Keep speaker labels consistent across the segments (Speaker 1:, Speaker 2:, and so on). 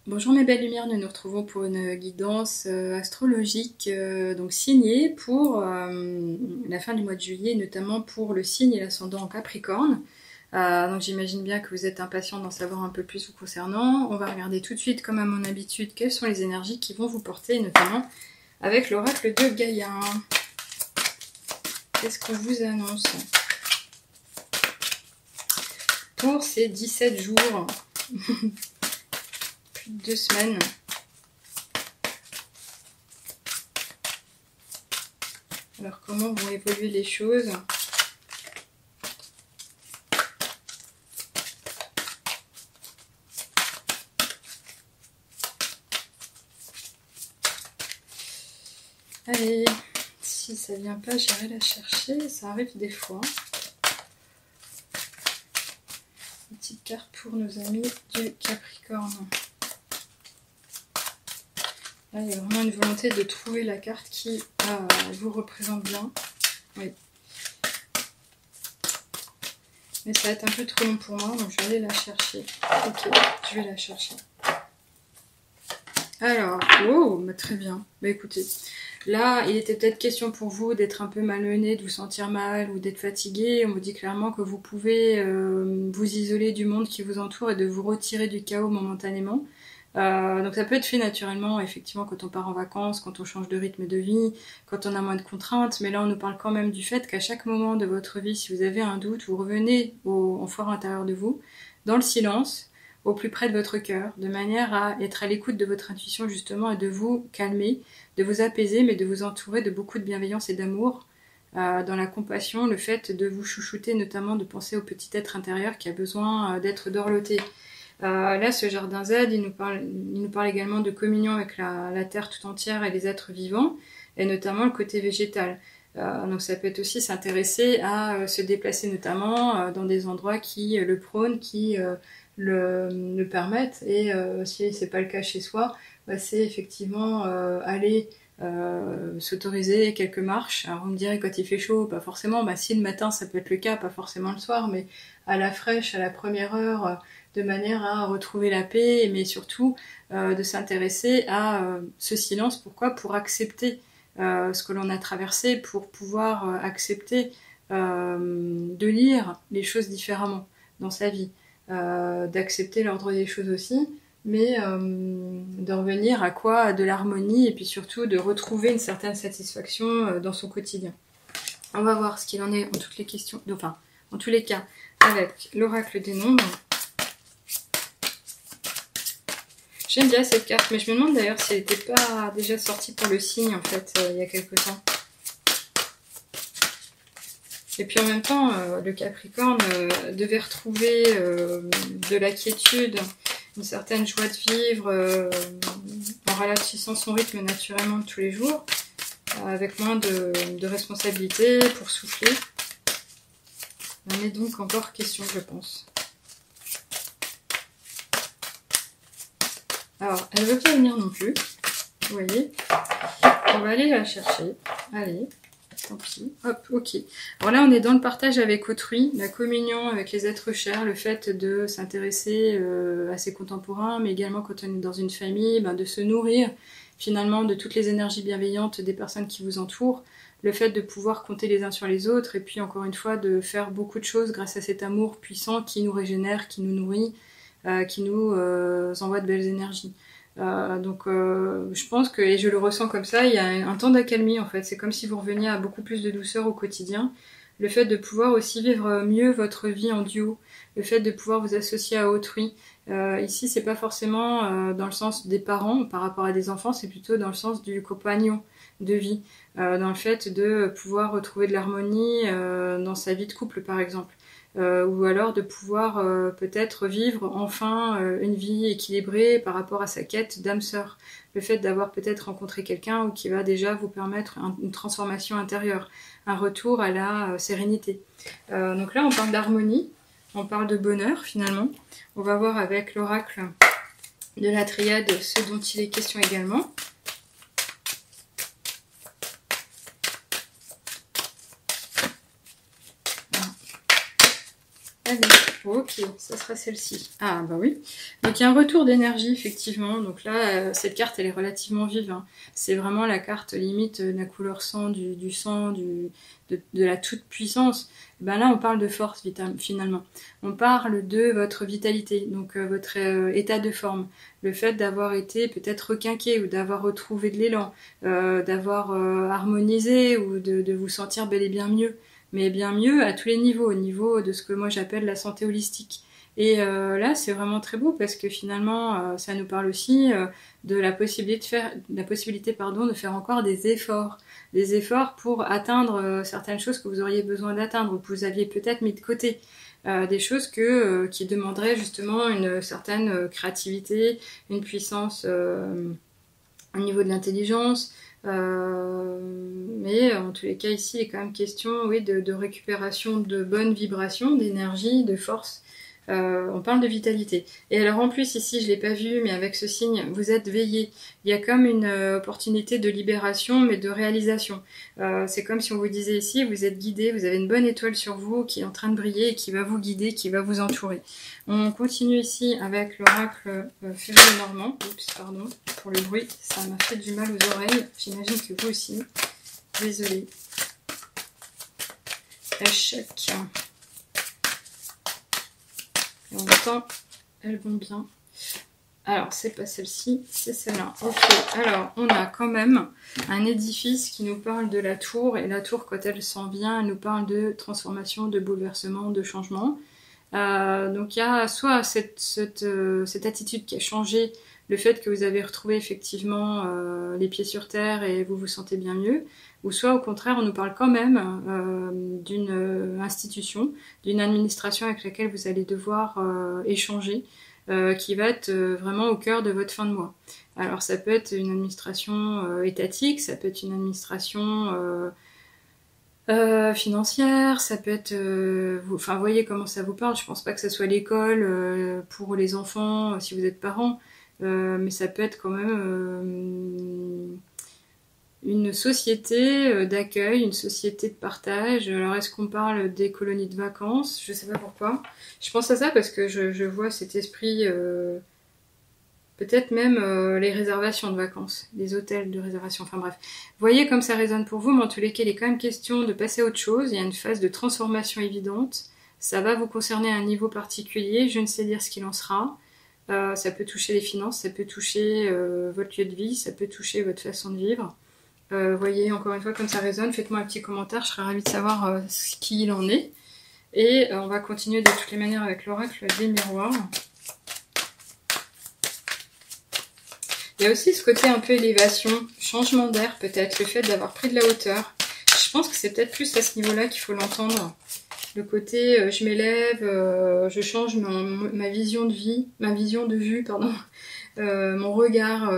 Speaker 1: Bonjour mes belles lumières, nous nous retrouvons pour une guidance astrologique donc signée pour la fin du mois de juillet, notamment pour le signe et l'ascendant en Capricorne. Donc j'imagine bien que vous êtes impatient d'en savoir un peu plus vous concernant. On va regarder tout de suite, comme à mon habitude, quelles sont les énergies qui vont vous porter, notamment avec l'oracle de Gaïa. Qu'est-ce qu'on vous annonce pour ces 17 jours plus de 2 semaines. Alors comment vont évoluer les choses? Allez, si ça vient pas, j'irai la chercher, ça arrive des fois. Une petite carte pour nos amis du Capricorne. Là, il y a vraiment une volonté de trouver la carte qui vous représente bien. Oui. Mais ça va être un peu trop long pour moi, donc je vais aller la chercher. Ok, je vais la chercher. Alors, oh, bah très bien. Bah écoutez, là, il était peut-être question pour vous d'être un peu malmené, de vous sentir mal ou d'être fatigué. On vous dit clairement que vous pouvez vous isoler du monde qui vous entoure et de vous retirer du chaos momentanément. Donc ça peut être fait naturellement, effectivement, quand on part en vacances, quand on change de rythme de vie, quand on a moins de contraintes. Mais là, on nous parle quand même du fait qu'à chaque moment de votre vie, si vous avez un doute, vous revenez au fort intérieur de vous, dans le silence, au plus près de votre cœur, de manière à être à l'écoute de votre intuition justement et de vous calmer, de vous apaiser, mais de vous entourer de beaucoup de bienveillance et d'amour, dans la compassion, le fait de vous chouchouter, notamment de penser au petit être intérieur qui a besoin d'être dorloté. Là, ce jardin Z, il nous parle également de communion avec la terre tout entière et les êtres vivants, et notamment le côté végétal. Donc ça peut être aussi s'intéresser à se déplacer notamment dans des endroits qui le prônent, qui le permettent, et si c'est pas le cas chez soi, bah, c'est effectivement aller s'autoriser quelques marches. Alors vous me direz, quand il fait chaud, pas forcément, bah si le matin ça peut être le cas, pas forcément le soir, mais à la fraîche, à la première heure, de manière à retrouver la paix, mais surtout de s'intéresser à ce silence. Pourquoi? Pour accepter ce que l'on a traversé, pour pouvoir accepter de lire les choses différemment dans sa vie, d'accepter l'ordre des choses aussi, mais de revenir à quoi? À de l'harmonie, et puis surtout de retrouver une certaine satisfaction dans son quotidien. On va voir ce qu'il en est en toutes les questions, enfin en tous les cas avec l'oracle des nombres. J'aime bien cette carte, mais je me demande d'ailleurs si elle n'était pas déjà sortie pour le signe en fait il y a quelque temps. Et puis en même temps, le Capricorne devait retrouver de la quiétude, une certaine joie de vivre, en ralentissant son rythme naturellement de tous les jours, avec moins de responsabilités pour souffler. Il en est donc encore question, je pense. Alors, elle ne veut pas venir non plus, vous voyez. On va aller la chercher. Allez, tant pis. Hop, ok. Alors là, on est dans le partage avec autrui, la communion avec les êtres chers, le fait de s'intéresser à ses contemporains, mais également quand on est dans une famille, de se nourrir finalement de toutes les énergies bienveillantes des personnes qui vous entourent, le fait de pouvoir compter les uns sur les autres, et puis encore une fois de faire beaucoup de choses grâce à cet amour puissant qui nous régénère, qui nous nourrit, qui nous envoie de belles énergies. Donc je pense que, et je le ressens comme ça, il y a un temps d'accalmie en fait. C'est comme si vous reveniez à beaucoup plus de douceur au quotidien. Le fait de pouvoir aussi vivre mieux votre vie en duo, le fait de pouvoir vous associer à autrui. Ici, c'est pas forcément dans le sens des parents par rapport à des enfants, c'est plutôt dans le sens du compagnon de vie, dans le fait de pouvoir retrouver de l'harmonie dans sa vie de couple par exemple. Ou alors de pouvoir peut-être vivre enfin une vie équilibrée par rapport à sa quête d'âme sœur. Le fait d'avoir peut-être rencontré quelqu'un ou qui va déjà vous permettre une transformation intérieure, un retour à la sérénité. Donc là, on parle d'harmonie, on parle de bonheur finalement. On va voir avec l'oracle de la triade ce dont il est question également. Allez, Ok, ça sera celle-ci. Ah bah oui. Donc il y a un retour d'énergie effectivement. Donc là, cette carte elle est relativement vive. Hein. C'est vraiment la carte limite de la couleur sang, du sang, de la toute puissance. Ben là on parle de force finalement. On parle de votre vitalité, donc votre état de forme. Le fait d'avoir été peut-être requinqué ou d'avoir retrouvé de l'élan, d'avoir harmonisé ou de vous sentir bel et bien mieux. Mais bien mieux à tous les niveaux, au niveau de ce que moi j'appelle la santé holistique. Et là, c'est vraiment très beau parce que finalement, ça nous parle aussi de la possibilité de faire encore des efforts pour atteindre certaines choses que vous auriez besoin d'atteindre ou que vous aviez peut-être mis de côté. Des choses qui demanderaient justement une certaine créativité, une puissance au niveau de l'intelligence. Mais en tous les cas ici il est quand même question oui, de récupération de bonnes vibrations, d'énergie, de force. On parle de vitalité. Et alors en plus ici, je l'ai pas vu, mais avec ce signe, vous êtes veillé. Il y a comme une opportunité de libération, mais de réalisation. C'est comme si on vous disait ici, vous êtes guidé, vous avez une bonne étoile sur vous qui est en train de briller et qui va vous guider, qui va vous entourer. On continue ici avec l'oracle février normand. Oups, pardon pour le bruit, ça m'a fait du mal aux oreilles. J'imagine que vous aussi. Désolée. Échec. Et en même temps, elles vont bien. Alors, c'est pas celle-ci, c'est celle-là. Ok, alors, on a quand même un édifice qui nous parle de la tour. Et la tour, quand elle s'en vient, elle nous parle de transformation, de bouleversement, de changement. Donc, il y a soit cette attitude qui a changé, le fait que vous avez retrouvé effectivement les pieds sur terre et vous vous sentez bien mieux. Ou soit au contraire, on nous parle quand même d'une institution, d'une administration avec laquelle vous allez devoir échanger, qui va être vraiment au cœur de votre fin de mois. Alors ça peut être une administration étatique, ça peut être une administration financière, ça peut être... enfin, vous voyez comment ça vous parle, je pense pas que ça soit l'école pour les enfants, si vous êtes parents, mais ça peut être quand même... une société d'accueil, une société de partage. Alors est-ce qu'on parle des colonies de vacances? Je sais pas pourquoi. Je pense à ça parce que je vois cet esprit, peut-être même les réservations de vacances, les hôtels de réservation, enfin bref. Vous voyez comme ça résonne pour vous, mais en tous les cas, il est quand même question de passer à autre chose. Il y a une phase de transformation évidente. Ça va vous concerner à un niveau particulier, je ne sais dire ce qu'il en sera. Ça peut toucher les finances, ça peut toucher votre lieu de vie, ça peut toucher votre façon de vivre. Voyez encore une fois comme ça résonne, faites-moi un petit commentaire, je serais ravie de savoir ce qu'il en est. Et on va continuer de toutes les manières avec l'oracle des miroirs. Il y a aussi ce côté un peu élévation, changement d'air peut-être, le fait d'avoir pris de la hauteur. Je pense que c'est peut-être plus à ce niveau-là qu'il faut l'entendre. Le côté je m'élève, je change ma vision de vie, ma vision de vue, pardon. Mon regard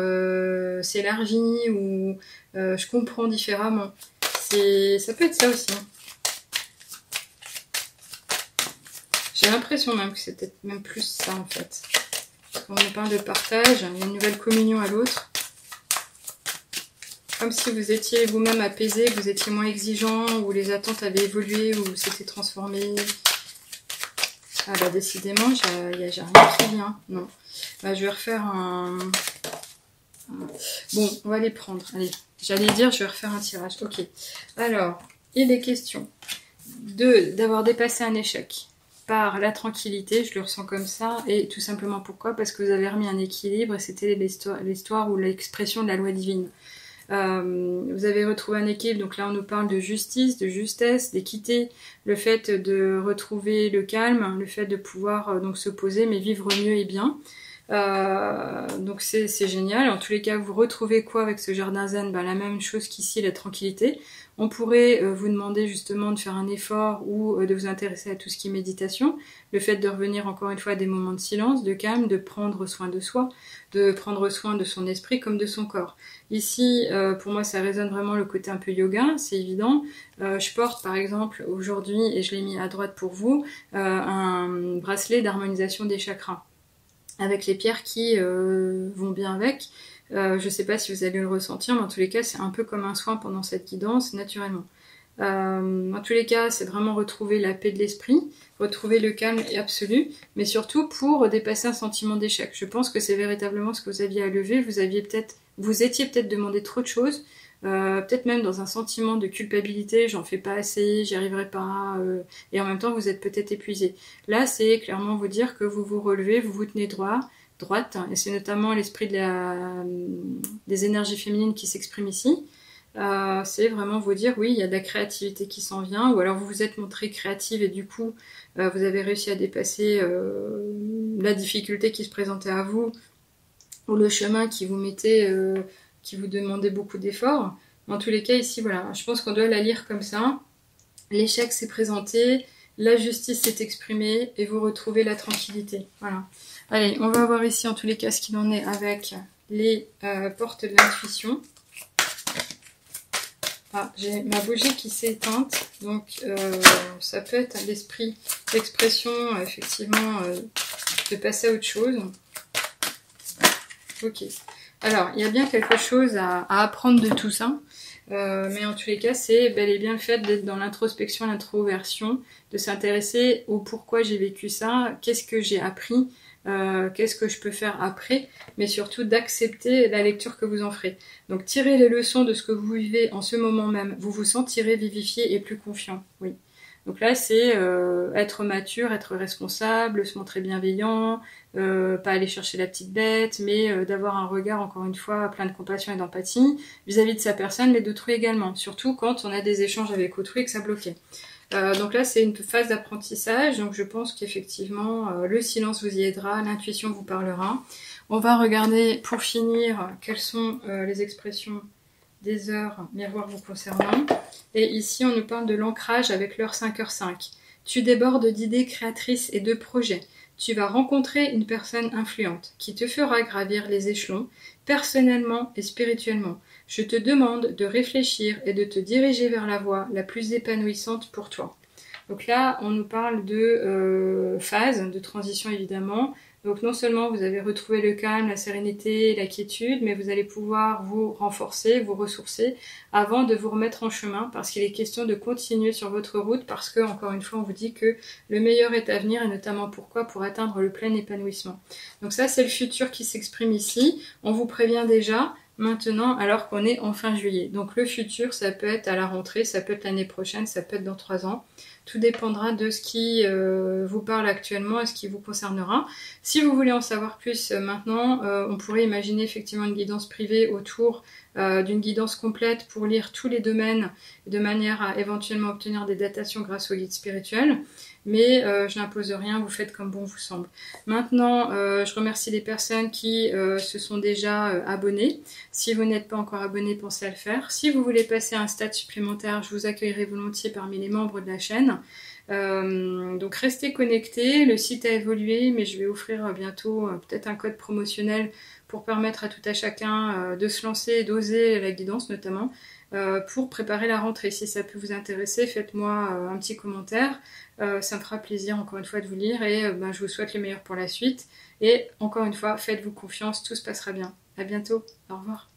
Speaker 1: s'élargit ou je comprends différemment. Ça peut être ça aussi. J'ai l'impression même que c'est peut-être même plus ça en fait. Parce qu'on nous parle de partage, il y a une nouvelle communion à l'autre. Comme si vous étiez vous-même apaisé, que vous étiez moins exigeant, ou les attentes avaient évolué, ou s'étaient transformées. Ah bah décidément, j'ai rien qui vient. Non. Bah, je vais refaire un... Bon, on va les prendre. Allez, j'allais dire, je vais refaire un tirage. Ok. Alors, il est question d'avoir dépassé un échec par la tranquillité, je le ressens comme ça, et tout simplement pourquoi? Parce que vous avez remis un équilibre, et c'était l'histoire ou l'expression de la loi divine. Vous avez retrouvé un équilibre, donc là on nous parle de justice, de justesse, d'équité, le fait de retrouver le calme, le fait de pouvoir donc se poser mais vivre mieux et bien. Donc c'est génial. En tous les cas, vous retrouvez quoi avec ce jardin zen? La même chose qu'ici, la tranquillité. On pourrait vous demander justement de faire un effort ou de vous intéresser à tout ce qui est méditation. Le fait de revenir encore une fois à des moments de silence, de calme, de prendre soin de soi, de prendre soin de son esprit comme de son corps. Ici, pour moi, ça résonne vraiment le côté un peu yoga, c'est évident. Je porte par exemple aujourd'hui, et je l'ai mis à droite pour vous, un bracelet d'harmonisation des chakras, avec les pierres qui vont bien avec. Je ne sais pas si vous allez le ressentir, mais en tous les cas, c'est un peu comme un soin pendant cette guidance, naturellement. En tous les cas, c'est vraiment retrouver la paix de l'esprit, retrouver le calme absolu, mais surtout pour dépasser un sentiment d'échec. Je pense que c'est véritablement ce que vous aviez à lever. Vous étiez peut-être demandé trop de choses, peut-être même dans un sentiment de culpabilité, j'en fais pas assez, j'y arriverai pas, et en même temps vous êtes peut-être épuisé. Là, c'est clairement vous dire que vous vous relevez, vous vous tenez droite, et c'est notamment l'esprit des énergies féminines qui s'exprime ici. C'est vraiment vous dire oui, il y a de la créativité qui s'en vient, ou alors vous vous êtes montré créative et du coup vous avez réussi à dépasser la difficulté qui se présentait à vous, ou le chemin qui vous mettait, qui vous demandait beaucoup d'efforts. En tous les cas ici, voilà, je pense qu'on doit la lire comme ça. L'échec s'est présenté, la justice s'est exprimée et vous retrouvez la tranquillité. Voilà. Allez, on va voir ici en tous les cas ce qu'il en est avec les portes de l'intuition. Ah, j'ai ma bougie qui s'est éteinte, donc ça peut être l'esprit d'expression, effectivement, de passer à autre chose. Ok. Alors, il y a bien quelque chose à apprendre de tout ça, mais en tous les cas, c'est bel et bien le fait d'être dans l'introspection, l'introversion, de s'intéresser au pourquoi j'ai vécu ça, qu'est-ce que j'ai appris, qu'est-ce que je peux faire après, mais surtout d'accepter la lecture que vous en ferez. Donc tirez les leçons de ce que vous vivez en ce moment même, vous vous sentirez vivifié et plus confiant, oui. Donc là c'est être mature, être responsable, se montrer bienveillant, pas aller chercher la petite bête, mais d'avoir un regard encore une fois plein de compassion et d'empathie vis-à-vis de sa personne, mais d'autrui également, surtout quand on a des échanges avec autrui et que ça bloquait. Donc là c'est une phase d'apprentissage, donc je pense qu'effectivement le silence vous y aidera, l'intuition vous parlera. On va regarder pour finir quelles sont les expressions des heures miroirs vous concernant. Et ici on nous parle de l'ancrage avec l'heure 5h05. Tu débordes d'idées créatrices et de projets. Tu vas rencontrer une personne influente qui te fera gravir les échelons, personnellement et spirituellement. Je te demande de réfléchir et de te diriger vers la voie la plus épanouissante pour toi. Donc là, on nous parle de phase, de transition évidemment. Donc non seulement vous avez retrouvé le calme, la sérénité, la quiétude, mais vous allez pouvoir vous renforcer, vous ressourcer avant de vous remettre en chemin parce qu'il est question de continuer sur votre route parce que, encore une fois, on vous dit que le meilleur est à venir et notamment pourquoi ? Pour atteindre le plein épanouissement. Donc ça, c'est le futur qui s'exprime ici. On vous prévient déjà maintenant alors qu'on est en fin juillet. Donc le futur, ça peut être à la rentrée, ça peut être l'année prochaine, ça peut être dans 3 ans. Tout dépendra de ce qui vous parle actuellement et ce qui vous concernera. Si vous voulez en savoir plus maintenant, on pourrait imaginer effectivement une guidance privée autour d'une guidance complète pour lire tous les domaines de manière à éventuellement obtenir des datations grâce au guide spirituel. Mais je n'impose rien, vous faites comme bon vous semble. Maintenant, je remercie les personnes qui se sont déjà abonnées. Si vous n'êtes pas encore abonné, pensez à le faire. Si vous voulez passer à un stade supplémentaire, je vous accueillerai volontiers parmi les membres de la chaîne. Donc restez connectés, le site a évolué, mais je vais offrir bientôt peut-être un code promotionnel pour permettre à tout à chacun de se lancer et d'oser la guidance notamment. Pour préparer la rentrée. Si ça peut vous intéresser, faites-moi un petit commentaire. Ça me fera plaisir encore une fois de vous lire et je vous souhaite le meilleur pour la suite. Et encore une fois, faites-vous confiance, tout se passera bien. À bientôt, au revoir.